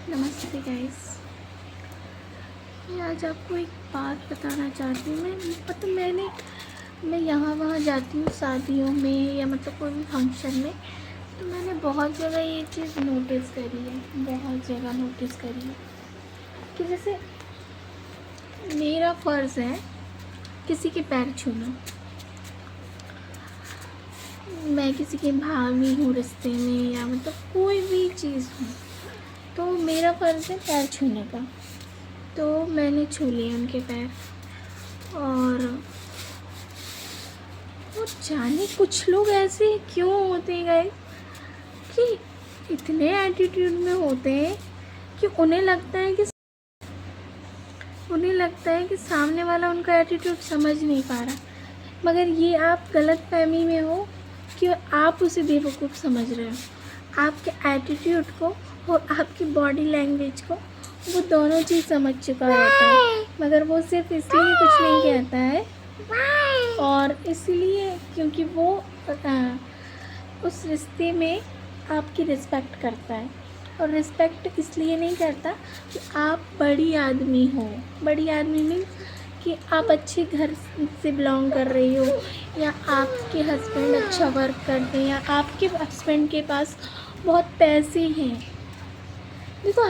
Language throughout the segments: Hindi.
नमस्ते गाइस। मैं आज आपको एक बात बताना चाहती हूँ। मैं यहाँ वहाँ जाती हूँ शादियों में या मतलब कोई भी फंक्शन में, तो मैंने बहुत जगह ये चीज़ नोटिस करी है, बहुत जगह नोटिस करी है कि जैसे मेरा फ़र्ज़ है किसी के पैर छूना। मैं किसी की भाभी हूँ रिश्ते में या मतलब कोई भी चीज़ हूँ, तो मेरा फ़र्ज़ है पैर छूने का। तो मैंने छू लिए उनके पैर, और वो जाने कुछ लोग ऐसे क्यों होते हैं गाइस कि इतने एटीट्यूड में होते हैं कि उन्हें लगता है कि सामने वाला उनका एटीट्यूड समझ नहीं पा रहा। मगर ये आप गलत फहमी में हो कि आप उसे बेवकूफ़ समझ रहे हो। आपके एटीट्यूड को और आपकी बॉडी लैंग्वेज को वो दोनों चीज़ समझ चुका होता है, मगर वो सिर्फ इसलिए कुछ नहीं कहता है, और इसलिए क्योंकि वो उस रिश्ते में आपकी रिस्पेक्ट करता है। और रिस्पेक्ट इसलिए नहीं करता कि आप बड़ी आदमी हो। बड़ी आदमी मीन्स कि आप अच्छे घर से बिलोंग कर रही हो, या आपके हस्बैंड अच्छा वर्क करते हैं, या आपके हस्बैंड के पास बहुत पैसे हैं। देखो,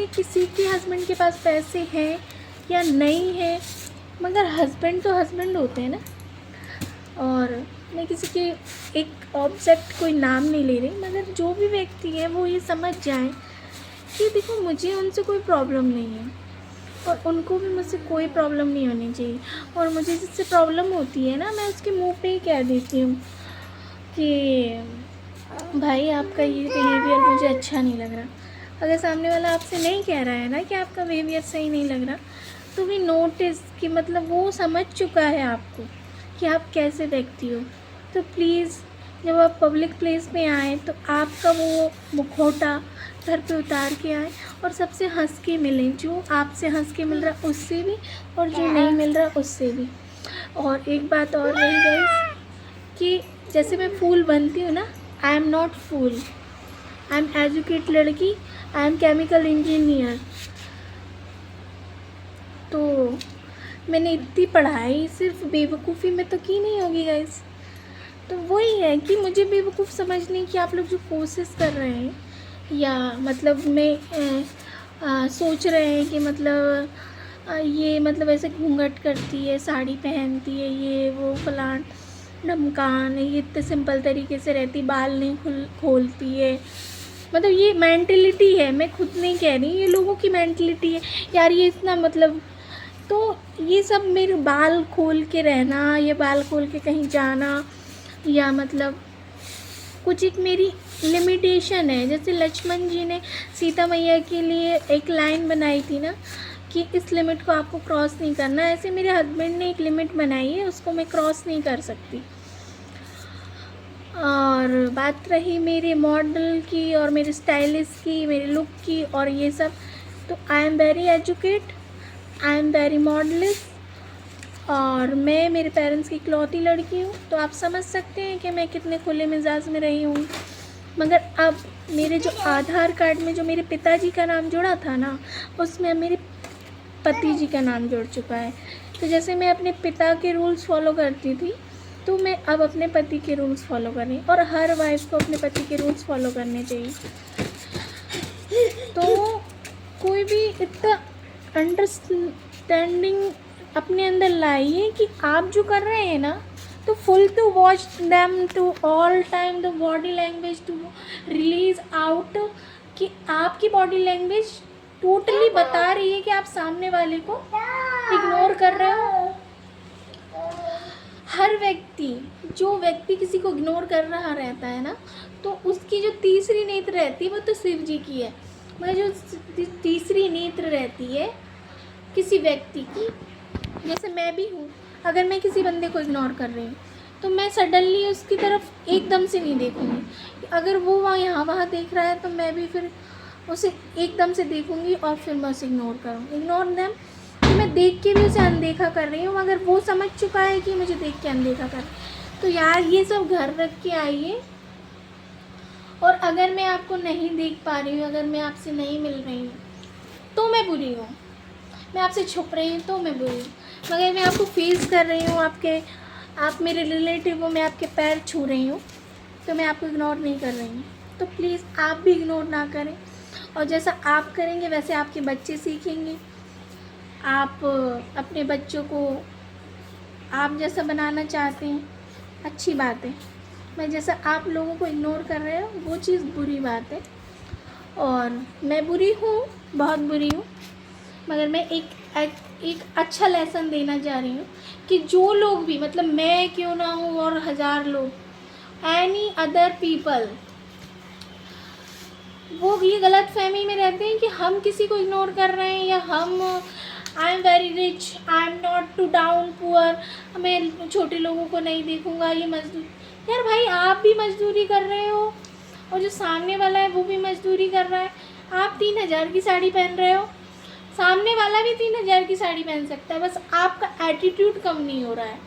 किसी के हस्बैंड के पास पैसे हैं या नहीं है, मगर हस्बैंड तो हस्बैंड होते हैं ना। और मैं किसी के एक ऑब्जेक्ट कोई नाम नहीं ले रही, मगर जो भी व्यक्ति है वो ये समझ जाए कि देखो, मुझे उनसे कोई प्रॉब्लम नहीं है और उनको भी मुझसे कोई प्रॉब्लम नहीं होनी चाहिए। और मुझे जिससे प्रॉब्लम होती है ना, मैं उसके मुंह पे ही कह देती हूँ कि भाई आपका ये बिहेवियर मुझे अच्छा नहीं लग रहा। अगर सामने वाला आपसे नहीं कह रहा है ना कि आपका बिहेवियर सही नहीं लग रहा, तो भी नोटिस कि मतलब वो समझ चुका है आपको कि आप कैसे व्यक्ति हो। तो प्लीज़ जब आप पब्लिक प्लेस में आएँ तो आपका वो मुखौटा घर पे उतार के आएँ और सबसे हंस के मिलें। जो आपसे हंस के मिल रहा उससे भी, और जो नहीं मिल रहा उससे भी। और एक बात और रही गाइस कि जैसे मैं फूल बनती हूँ ना, I am not fool, I am educate लड़की, आई एम केमिकल इंजीनियर। तो मैंने इतनी पढ़ाई सिर्फ बेवकूफ़ी में तो की नहीं होगी गाइस। तो वही है कि मुझे बेवकूफ़ समझने की आप लोग जो कोशिश कर रहे हैं, या मतलब सोच रहे हैं कि मतलब ये मतलब ऐसे घूंघट करती है, साड़ी पहनती है, ये वो फलान ढमकान, ये इतने सिंपल तरीके से रहती, बाल नहीं खोलती है। मतलब ये मेंटलिटी है, मैं खुद नहीं कह रही, ये लोगों की मेंटलिटी है यार। ये इतना मतलब, तो ये सब मेरे बाल खोल के रहना, ये बाल खोल के कहीं जाना, या मतलब कुछ एक मेरी लिमिटेशन है। जैसे लक्ष्मण जी ने सीता मैया के लिए एक लाइन बनाई थी ना कि इस लिमिट को आपको क्रॉस नहीं करना, ऐसे मेरे हस्बैंड ने एक लिमिट बनाई है, उसको मैं क्रॉस नहीं कर सकती। और बात रही मेरे मॉडल की और मेरे स्टाइलिश की, मेरे लुक की और ये सब, तो I am very educate, I am very modelist, और मैं मेरे पेरेंट्स की इकलौती लड़की हूँ। तो आप समझ सकते हैं कि मैं कितने खुले मिजाज में रही हूँ। मगर अब मेरे जो आधार कार्ड में जो मेरे पिताजी का नाम जुड़ा था ना, उसमें अब मेरे पति जी का नाम जुड़ चुका है। तो जैसे मैं अपने पिता के रूल्स फॉलो करती थी, तो मैं अब अपने पति के रूल्स फॉलो कर रही हूँ। और हर वाइफ को अपने पति के रूल्स फॉलो करने चाहिए। तो कोई भी इतना अंडरस्टैंडिंग अपने अंदर लाइए कि आप जो कर रहे हैं ना, तो full to watch them to all time the body language to release out, कि आपकी बॉडी लैंग्वेज टोटली बता रही है कि आप सामने वाले को इग्नोर कर रहे हो। हर जो व्यक्ति किसी को इग्नोर कर रहा रहता है ना, तो उसकी जो तीसरी नेत्र रहती है वो तो शिव जी की है। मगर जो तीसरी नेत्र रहती है किसी व्यक्ति की, जैसे मैं भी हूँ, अगर मैं किसी बंदे को इग्नोर कर रही हूँ तो मैं सडनली उसकी तरफ एकदम से नहीं देखूँगी। अगर वो यहाँ वहाँ देख रहा है तो मैं भी फिर उसे एकदम से देखूँगी और फिर मैं उसे इग्नोर देम, कि मैं देख के भी उसे अनदेखा कर रही हूँ, मगर वो समझ चुका है कि मुझे देख के अनदेखा कर। तो यार ये सब घर रख के आइए और अगर मैं आपको नहीं देख पा रही हूँ, अगर मैं आपसे नहीं मिल रही हूँ तो मैं बुरी हूँ, मैं आपसे छुप रही हूँ तो मैं बुरी हूँ। मगर मैं आपको फेस कर रही हूँ, आप मेरे रिलेटिव हो, मैं आपके पैर छू रही हूँ, तो मैं आपको इग्नोर नहीं कर रही हूँ। तो प्लीज़ आप भी इग्नोर ना करें, और जैसा आप करेंगे वैसे आपके बच्चे सीखेंगे। आप अपने बच्चों को आप जैसा बनाना चाहते हैं, अच्छी बात है। मैं जैसा आप लोगों को इग्नोर कर रहे हो वो चीज़ बुरी बात है, और मैं बुरी हूँ, बहुत बुरी हूँ। मगर मैं एक अच्छा लेसन देना चाह रही हूँ कि जो लोग भी, मतलब मैं क्यों ना हूँ और 1000 लोग, एनी अदर पीपल, वो ये गलत फहमी में रहते हैं कि हम किसी को इग्नोर कर रहे हैं, या हम I am very rich, I am not to down poor, मैं छोटे लोगों को नहीं देखूँगा, ये मजदूर। यार भाई, आप भी मजदूरी कर रहे हो और जो सामने वाला है वो भी मजदूरी कर रहा है। आप 3000 की साड़ी पहन रहे हो, सामने वाला भी 3000 की साड़ी पहन सकता है, बस आपका एटीट्यूड कम नहीं हो रहा है।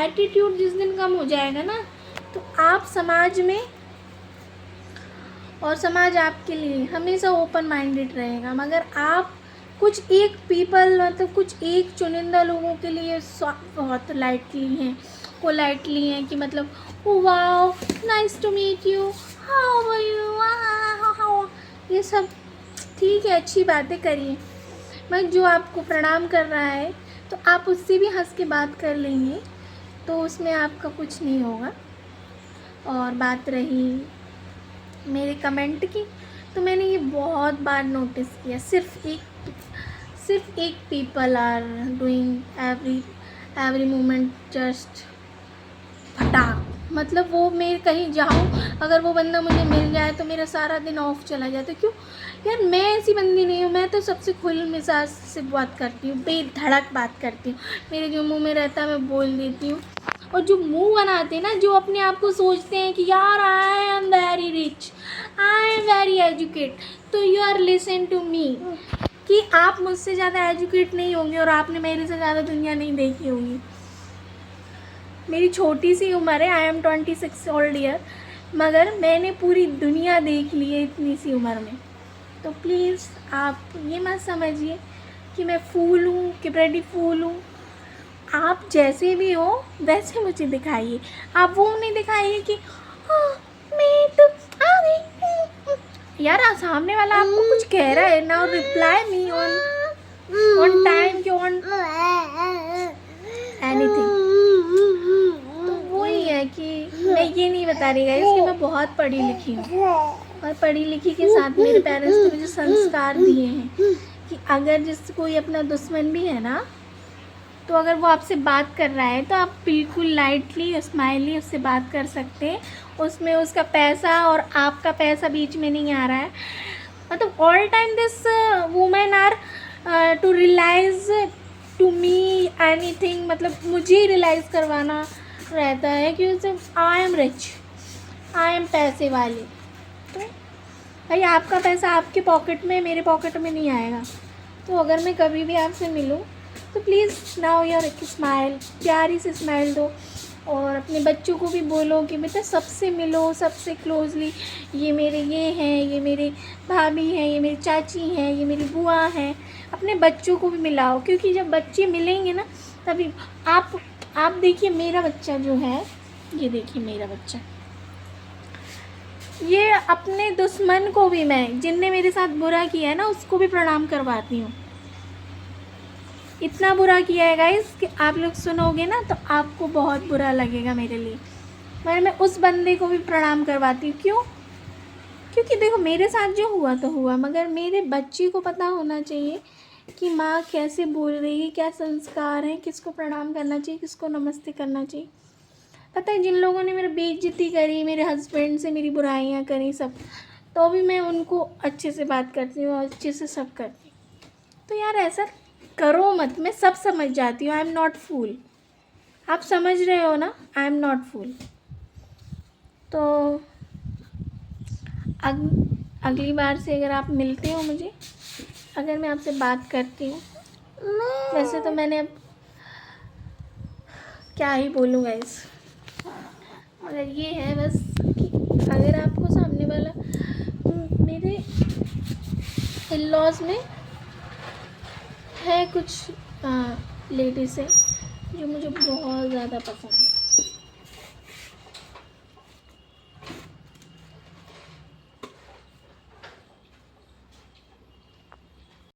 एटीट्यूड जिस दिन कम हो जाएगा ना, तो आप समाज में, और समाज आपके लिए हमेशा ओपन माइंडेड रहेगा। मगर आप कुछ एक पीपल, मतलब कुछ एक चुनिंदा लोगों के लिए बहुत लाइटली हैं, पोलाइटली हैं, कि मतलब oh wow, nice to meet you, how are you, how, ये सब ठीक है, अच्छी बातें करिए। मगर जो आपको प्रणाम कर रहा है तो आप उससे भी हंस के बात कर लेंगे, तो उसमें आपका कुछ नहीं होगा। और बात रही मेरे कमेंट की, तो मैंने ये बहुत बार नोटिस किया, सिर्फ एक people are doing every moment just फटाक। मतलब वो, मैं कहीं जाऊँ, अगर वो बंदा मुझे मिल जाए तो मेरा सारा दिन ऑफ चला जाता। क्यों यार, मैं ऐसी बंदी नहीं हूँ, मैं तो सबसे खुल मिजाज से बात करती हूँ, बेधड़क बात करती हूँ, मेरे जो मुंह में रहता है मैं बोल देती हूँ। और जो मुंह बनाते हैं ना, जो अपने आप को सोचते हैं कि यार I am very rich, I am very educate, तो you are listen to me, कि आप मुझसे ज़्यादा एजुकेट नहीं होंगे और आपने मेरे से ज़्यादा दुनिया नहीं देखी होगी। मेरी छोटी सी उम्र है, आई एम 26 ओल्ड ईयर, मगर मैंने पूरी दुनिया देख ली है इतनी सी उम्र में। तो प्लीज़ आप ये मत समझिए कि मैं फूल हूँ, कि ब्रेडी फूल हूँ। आप जैसे भी हो वैसे मुझे दिखाइए, आप वो नहीं दिखाइए कि हाँ मैं तो आ गई। यार, सामने वाला आपको कुछ कह रहा है ना, रिप्लाई मी ऑन टाइम, कि ऑन एनीथिंग। तो वही है कि मैं ये नहीं बता रही गाइस कि मैं बहुत पढ़ी लिखी हूँ, और पढ़ी लिखी के साथ मेरे पेरेंट्स ने मुझे संस्कार दिए हैं कि अगर जिस कोई अपना दुश्मन भी है ना, तो अगर वो आपसे बात कर रहा है तो आप बिल्कुल लाइटली स्माइली उससे बात कर सकते हैं, उसमें उसका पैसा और आपका पैसा बीच में नहीं आ रहा है। मतलब all time this women are to realize to me anything, मतलब मुझे रियलाइज़ करवाना रहता है कि उसे I am rich, I am पैसे वाली। तो भाई, आपका पैसा आपके पॉकेट में, मेरे पॉकेट में नहीं आएगा। तो अगर मैं कभी भी आपसे मिलूं तो प्लीज़ नाउ योर स्माइल, प्यारी से स्माइल दो, और अपने बच्चों को भी बोलो कि बेटा सबसे मिलो, सबसे क्लोजली, ये मेरे ये हैं, ये मेरे भाभी हैं, ये मेरी चाची हैं, ये मेरी बुआ हैं। अपने बच्चों को भी मिलाओ, क्योंकि जब बच्चे मिलेंगे ना तभी आप देखिए, मेरा बच्चा जो है, ये देखिए मेरा बच्चा, ये अपने दुश्मन को भी, मैं जिनने मेरे साथ बुरा किया है ना उसको भी प्रणाम करवाती हूँ। इतना बुरा किया है गाइस कि आप लोग सुनोगे ना तो आपको बहुत बुरा लगेगा मेरे लिए, मगर मैं उस बंदे को भी प्रणाम करवाती हूँ। क्यों? क्योंकि देखो, मेरे साथ जो हुआ तो हुआ, मगर मेरे बच्चे को पता होना चाहिए कि माँ कैसे बोल रही है, क्या संस्कार है, किसको प्रणाम करना चाहिए, किसको नमस्ते करना चाहिए। पता है, जिन लोगों ने मेरी बेइज्जती करी, मेरे हस्बैंड से मेरी बुराइयाँ करी सब, तो भी मैं उनको अच्छे से बात करती हूँ, अच्छे से सब करती हूँ। तो यार ऐसा करो मत, मैं सब समझ जाती हूँ, आई एम नॉट फूल। आप समझ रहे हो ना, आई एम नॉट फूल। तो अगली बार से अगर आप मिलते हो मुझे, अगर मैं आपसे बात करती हूँ, वैसे तो मैंने अब क्या ही बोलूँगा इस, मगर ये है बस कि अगर आपको सामने वाला मेरे इन-लॉज़ में है कुछ लेडीज़ है जो मुझे बहुत ज़्यादा पसंद है,